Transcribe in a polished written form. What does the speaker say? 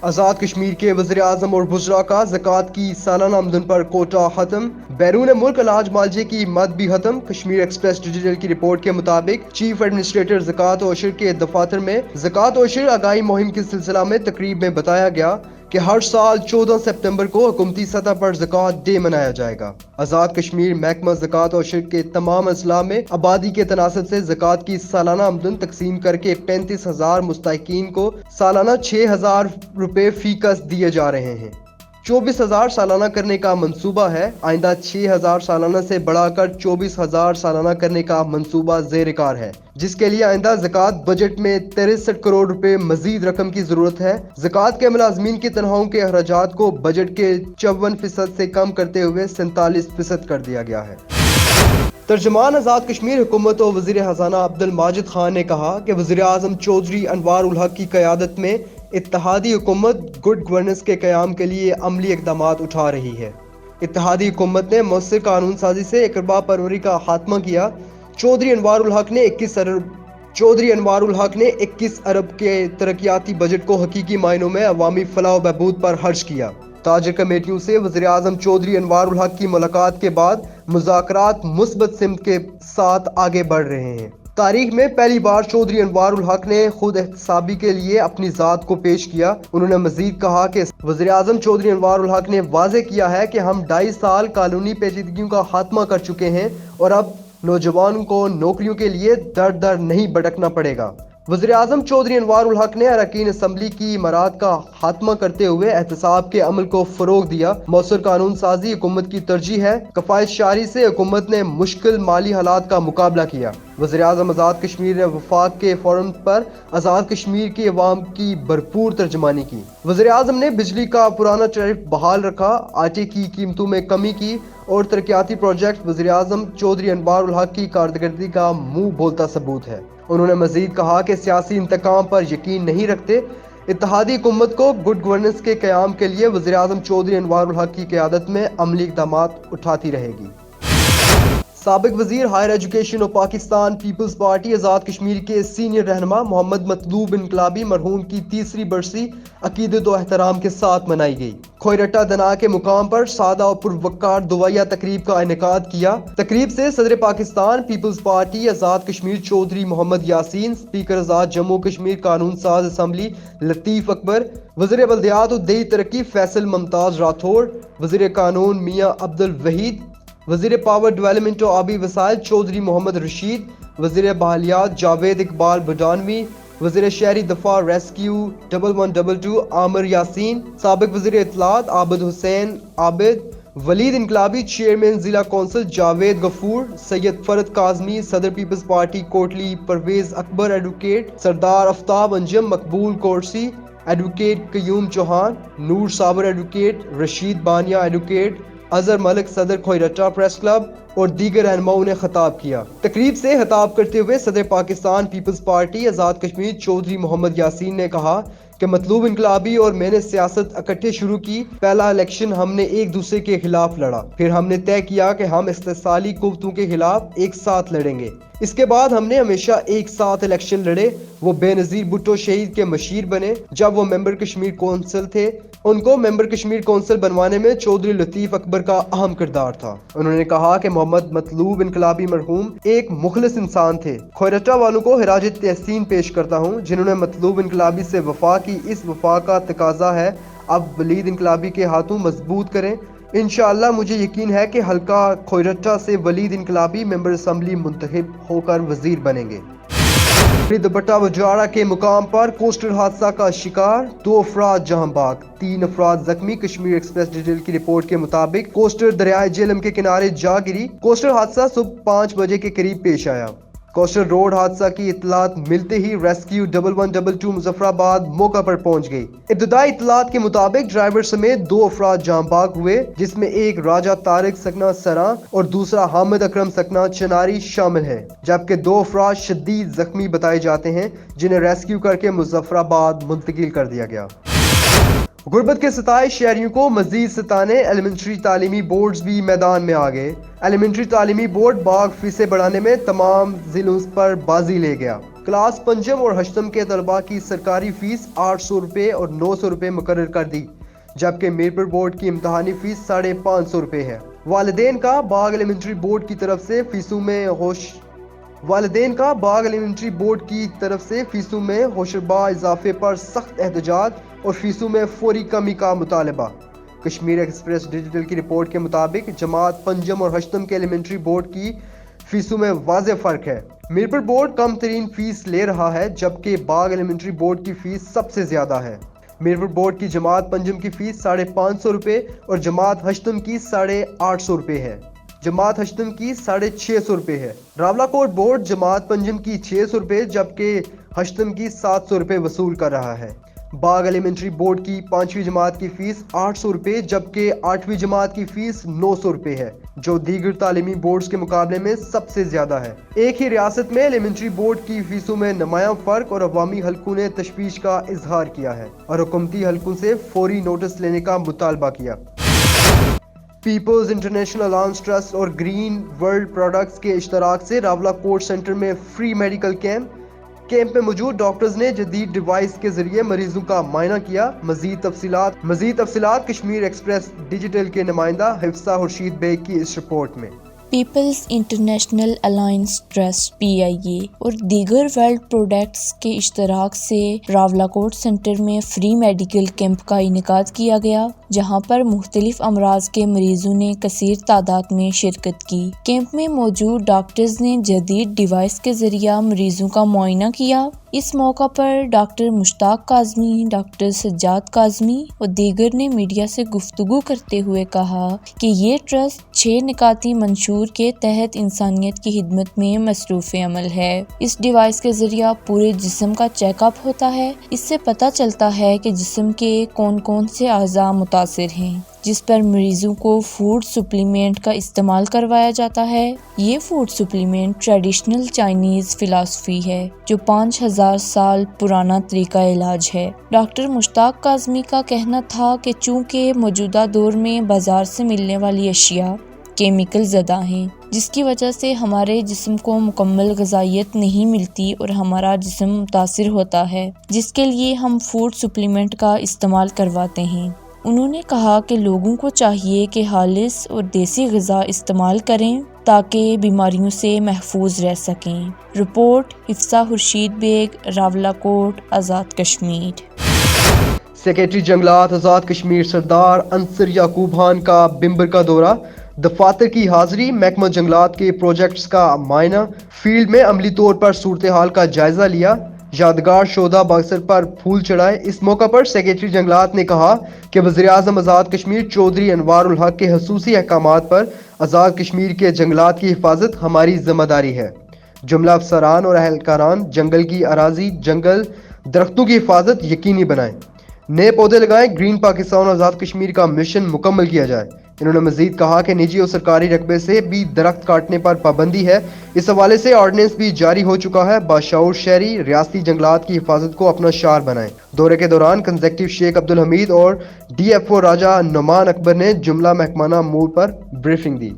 آزاد کشمیر کے وزیر اعظم اور وزراء کا زکوٰۃ کی سالانہ آمدن پر کوٹہ ختم، بیرون ملک اناج معالجے کی مد بھی ختم۔ کشمیر ایکسپریس ڈیجیٹل کی رپورٹ کے مطابق چیف ایڈمنسٹریٹر زکوٰۃ و عشر کے دفاتر میں زکوٰۃ و عشر آگاہی مہم کے سلسلہ میں تقریب میں بتایا گیا کہ ہر سال 14 سپتمبر کو حکومتی سطح پر زکوٰۃ ڈے منایا جائے گا۔ آزاد کشمیر محکمہ زکوٰۃ و عشر کے تمام اضلاع میں آبادی کے تناسب سے زکوٰۃ کی سالانہ آمدن تقسیم کر کے 35,000 مستحقین کو سالانہ 6,000 روپے فی کس دیے جا رہے ہیں۔ 24,000 سالانہ کرنے کا منصوبہ ہے۔ آئندہ 6,000 سالانہ سے بڑھا کر 24,000 سالانہ کرنے کا منصوبہ زیر کار ہے، جس کے لیے آئندہ زکوٰۃ بجٹ میں 63 کروڑ روپے مزید رقم کی ضرورت ہے۔ زکوٰۃ کے ملازمین کی تنخواہوں کے اخراجات کو بجٹ کے 54% سے کم کرتے ہوئے 47% کر دیا گیا ہے۔ ترجمان آزاد کشمیر حکومت و وزیر خزانہ عبدالماجد خان نے کہا کہ وزیر اعظم چودھری انوار الحق کی قیادت میں اتحادی حکومت گڈ گورننس کے قیام کے لیے عملی اقدامات اٹھا رہی ہے۔ اتحادی حکومت نے مؤثر قانون سازی سے اقربا پروری کا خاتمہ کیا۔ چودھری انوار الحق نے 21 ارب کے ترقیاتی بجٹ کو حقیقی معنوں میں عوامی فلاح و بہبود پر خرچ کیا۔ تاجر کمیٹیوں سے وزیر اعظم چودھری انوار الحق کی ملاقات کے بعد مذاکرات مثبت سمت کے ساتھ آگے بڑھ رہے ہیں۔ تاریخ میں پہلی بار چودھری انوار الحق نے خود احتسابی کے لیے اپنی ذات کو پیش کیا۔ انہوں نے مزید کہا کہ وزیر اعظم چودھری انوار الحق نے واضح کیا ہے کہ ہم 2.5 سال قانونی پیچیدگیوں کا خاتمہ کر چکے ہیں اور اب نوجوانوں کو نوکریوں کے لیے در در نہیں بھٹکنا پڑے گا۔ وزیر اعظم چودھری انوار الحق نے اراکین اسمبلی کی امارات کا خاتمہ کرتے ہوئے احتساب کے عمل کو فروغ دیا۔ مؤثر قانون سازی حکومت کی ترجیح ہے۔ کفایت شعاری سے حکومت نے مشکل مالی حالات کا مقابلہ کیا۔ وزیر اعظم آزاد کشمیر نے وفاق کے فورم پر آزاد کشمیر کی عوام کی بھرپور ترجمانی کی۔ وزیر اعظم نے بجلی کا پرانا ٹیرف بحال رکھا، آٹے کی قیمتوں میں کمی کی اور ترقیاتی پروجیکٹ وزیر اعظم چودھری انوار الحق کی کارکردگی کا منہ بولتا ثبوت ہے۔ انہوں نے مزید کہا کہ سیاسی انتقام پر یقین نہیں رکھتے۔ اتحادی حکومت کو گڈ گورننس کے قیام کے لیے وزیر اعظم چودھری انوار الحق کی قیادت میں عملی اقدامات اٹھاتی رہے گی۔ سابق وزیر ہائر ایجوکیشن اور پاکستان پیپلز پارٹی آزاد کشمیر کے سینئر رہنما محمد مطلوب انقلابی مرحوم کی 3ری برسی عقیدت و احترام کے ساتھ منائی گئی۔ کھوئرٹہ دنا کے مقام پر سادہ اور پروقار دعائیہ تقریب کا انعقاد کیا۔ تقریب سے صدر پاکستان پیپلز پارٹی آزاد کشمیر چودھری محمد یاسین، اسپیکر آزاد جموں کشمیر قانون ساز اسمبلی لطیف اکبر، وزیر بلدیات و دیہی ترقی فیصل ممتاز راٹھوڑ، وزیر قانون میاں عبدالوحید، وزیر پاور ڈیولپمنٹ و آبی وسائل چودھری محمد رشید، وزیر بحالیات جاوید اقبال بڈانوی، وزیر شہری دفاع ریسکیو 1122 عامر یاسین، سابق وزیر اطلاعات عابد حسین عابد، ولید انقلابی چیئرمین ضلع کونسل جاوید غفور، سید فرد کاظمی صدر پیپلز پارٹی کوٹلی، پرویز اکبر ایڈوکیٹ، سردار آفتاب انجم مقبول کورسی ایڈوکیٹ، قیوم چوہان، نور صابر ایڈوکیٹ، رشید بانیہ ایڈوکیٹ، اظہر ملک صدر کھوئرٹہ پریس کلب اور دیگر رہنماؤں نے خطاب کیا۔ تقریب سے خطاب کرتے ہوئے صدر پاکستان پیپلز پارٹی آزاد کشمیر چودھری محمد یاسین نے کہا کہ مطلوب انقلابی اور میں نے سیاست اکٹھے شروع کی۔ پہلا الیکشن ہم نے ایک دوسرے کے خلاف لڑا، پھر ہم نے طے کیا کہ ہم استحصالی قوتوں کے خلاف ایک ساتھ لڑیں گے۔ اس کے بعد ہم نے ہمیشہ ایک ساتھ الیکشن لڑے۔ وہ بے نظیر بھٹو شہید کے مشیر بنے جب وہ ممبر کشمیر کونسل تھے۔ ان کو ممبر کشمیر کونسل بنوانے میں چودھری لطیف اکبر کا اہم کردار تھا۔ انہوں نے کہا کہ محمد مطلوب انقلابی مرحوم ایک مخلص انسان تھے۔ کھوئرٹہ والوں کو خراج تحسین پیش کرتا ہوں جنہوں نے مطلوب انقلابی سے وفا کی۔ اس وفا کا تقاضا ہے اب ولید انقلابی کے ہاتھوں مضبوط کریں۔ انشاءاللہ مجھے یقین ہے کہ حلقہ کھوئرٹہ سے ولید انقلابی ممبر اسمبلی منتخب ہو کر وزیر بنیں گے۔ دوپٹہ وجاڑہ کے مقام پر کوسٹر حادثہ کا شکار، 2 افراد جہاں بھاگ، 3 افراد زخمی۔ کشمیر ایکسپریس ڈیجیٹل کی رپورٹ کے مطابق کوسٹر دریائے جہلم کے کنارے جا گری۔ کوسٹر حادثہ صبح 5 بجے کے قریب پیش آیا۔ کوسٹر روڈ حادثہ کی اطلاعات ملتے ہی ریسکیو 1122 مظفر آباد موقع پر پہنچ گئی۔ ابتدائی اطلاعات کے مطابق ڈرائیور سمیت 2 افراد جاں بحق ہوئے، جس میں ایک راجہ طارق سکنہ سراں اور دوسرا حامد اکرم سکنہ چناری شامل ہے، جبکہ 2 افراد شدید زخمی بتائے جاتے ہیں جنہیں ریسکیو کر کے مظفر آباد منتقل کر دیا گیا۔ غربت کے ستائے شہریوں کو مزید ستانے ایلیمنٹری تعلیمی بورڈز بھی میدان میں آ گئے۔ ایلیمنٹری تعلیمی بورڈ باغ فیسیں بڑھانے میں تمام ضلعوں پر بازی لے گیا۔ کلاس پنجم اور ہشتم کے طلباء کی سرکاری فیس 800 روپے اور 900 روپے مقرر کر دی، جبکہ میرپور بورڈ کی امتحانی فیس 550 روپے ہے۔ والدین کا باغ ایلیمنٹری بورڈ کی طرف سے فیسوں میں ہوشربا اضافے پر سخت احتجاج اور فیسوں میں فوری کمی کا مطالبہ۔ کشمیر ایکسپریس ڈیجیٹل کی رپورٹ کے مطابق جماعت پنجم اور ہشتم کے ایلیمنٹری بورڈ کی فیسوں میں واضح فرق ہے۔ میرپور بورڈ کم ترین فیس لے رہا ہے، جبکہ باغ ایلیمنٹری بورڈ کی فیس سب سے زیادہ ہے۔ میرپور بورڈ کی جماعت پنجم کی فیس 550 روپے اور جماعت ہشتم کی 850 روپے ہے۔ جماعت ہشتم کی 650 روپے ہے۔ راولاکوٹ بورڈ جماعت پنجم کی 600 روپے جبکہ ہشتم کی 700 روپے وصول کر رہا ہے۔ باغ ایلیمنٹری بورڈ کی 5ویں جماعت کی فیس 800 روپے جبکہ 8ویں جماعت کی فیس 900 روپے ہے، جو دیگر تعلیمی بورڈز کے مقابلے میں سب سے زیادہ ہے۔ ایک ہی ریاست میں ایلیمنٹری بورڈ کی فیسوں میں نمایاں فرق اور عوامی حلقوں نے تشویش کا اظہار کیا ہے اور حکومتی حلقوں سے فوری نوٹس لینے کا مطالبہ کیا۔ پیپلز انٹرنیشنل الائنس ٹرسٹ اور گرین ورلڈ پروڈکٹس کے اشتراک سے راولاکوٹ سینٹر میں فری میڈیکل کیمپ میں موجود ڈاکٹرز نے جدید ڈیوائس کے ذریعے مریضوں کا معائنہ کیا۔ مزید تفصیلات کشمیر ایکسپریس ڈیجیٹل کے نمائندہ حفصہ خورشید بیگ کی اس رپورٹ میں۔ Peoples international alliance trust PIA اور دیگر ورلڈ پروڈکٹس کے اشتراک سے راولاکوٹ سینٹر میں فری میڈیکل کیمپ کا انعقاد کیا گیا، جہاں پر مختلف امراض کے مریضوں نے کثیر تعداد میں شرکت کی۔ کیمپ میں موجود ڈاکٹرز نے جدید ڈیوائس کے ذریعہ مریضوں کا معائنہ کیا۔ اس موقع پر ڈاکٹر مشتاق کاظمی، ڈاکٹر سجاد کاظمی اور دیگر نے میڈیا سے گفتگو کرتے ہوئے کہا کہ یہ ٹرسٹ 6 نکاتی منشور کے تحت انسانیت کی خدمت میں مصروف عمل ہے۔ اس ڈیوائس کے ذریعہ پورے جسم کا چیک اپ ہوتا ہے۔ اس سے پتہ چلتا ہے کہ جسم کے کون سے اعضاء متاثر ہیں، جس پر مریضوں کو فوڈ سپلیمنٹ کا استعمال کروایا جاتا ہے۔ یہ فوڈ سپلیمنٹ ٹریڈیشنل چائنیز فلسفی ہے، جو 5000 سال پرانا طریقہ علاج ہے۔ ڈاکٹر مشتاق کاظمی کا کہنا تھا کہ چونکہ موجودہ دور میں بازار سے ملنے والی اشیاء کیمیکل زدہ ہیں، جس کی وجہ سے ہمارے جسم کو مکمل غذائیت نہیں ملتی اور ہمارا جسم متاثر ہوتا ہے، جس کے لیے ہم فوڈ سپلیمنٹ کا استعمال کرواتے ہیں۔ انہوں نے کہا کہ لوگوں کو چاہیے کہ خالص اور دیسی غذا استعمال کریں تاکہ بیماریوں سے محفوظ رہ سکیں۔ Report Hafsa Khurshid bag, Rawalakot, Azad Kashmir. Secretary جنگلات آزاد کشمیر سردار انصر یعقوب خان کا بمبر کا دورہ، دفاتر کی حاضری، محکمہ جنگلات کے پروجیکٹس کا معائنہ، فیلڈ میں عملی طور پر صورتحال کا جائزہ لیا، یادگار شہداء باکسر پر پھول چڑھائے۔ اس موقع پر سیکریٹری جنگلات نے کہا کہ وزیراعظم آزاد کشمیر چودھری انوار الحق کے خصوصی احکامات پر آزاد کشمیر کے جنگلات کی حفاظت ہماری ذمہ داری ہے۔ جملہ افسران اور اہلکاران جنگل کی اراضی، جنگل، درختوں کی حفاظت یقینی بنائیں، نئے پودے لگائیں، گرین پاکستان آزاد کشمیر کا مشن مکمل کیا جائے۔ انہوں نے مزید کہا کہ نجی اور سرکاری رقبے سے بھی درخت کاٹنے پر پابندی ہے۔ اس حوالے سے آرڈیننس بھی جاری ہو چکا ہے۔ باشعور شہری ریاستی جنگلات کی حفاظت کو اپنا شعار بنائیں۔ دورے کے دوران کنزیکٹو شیخ عبدالحمید اور DFO راجہ نعمان اکبر نے جملہ محکمانہ امور پر بریفنگ دی۔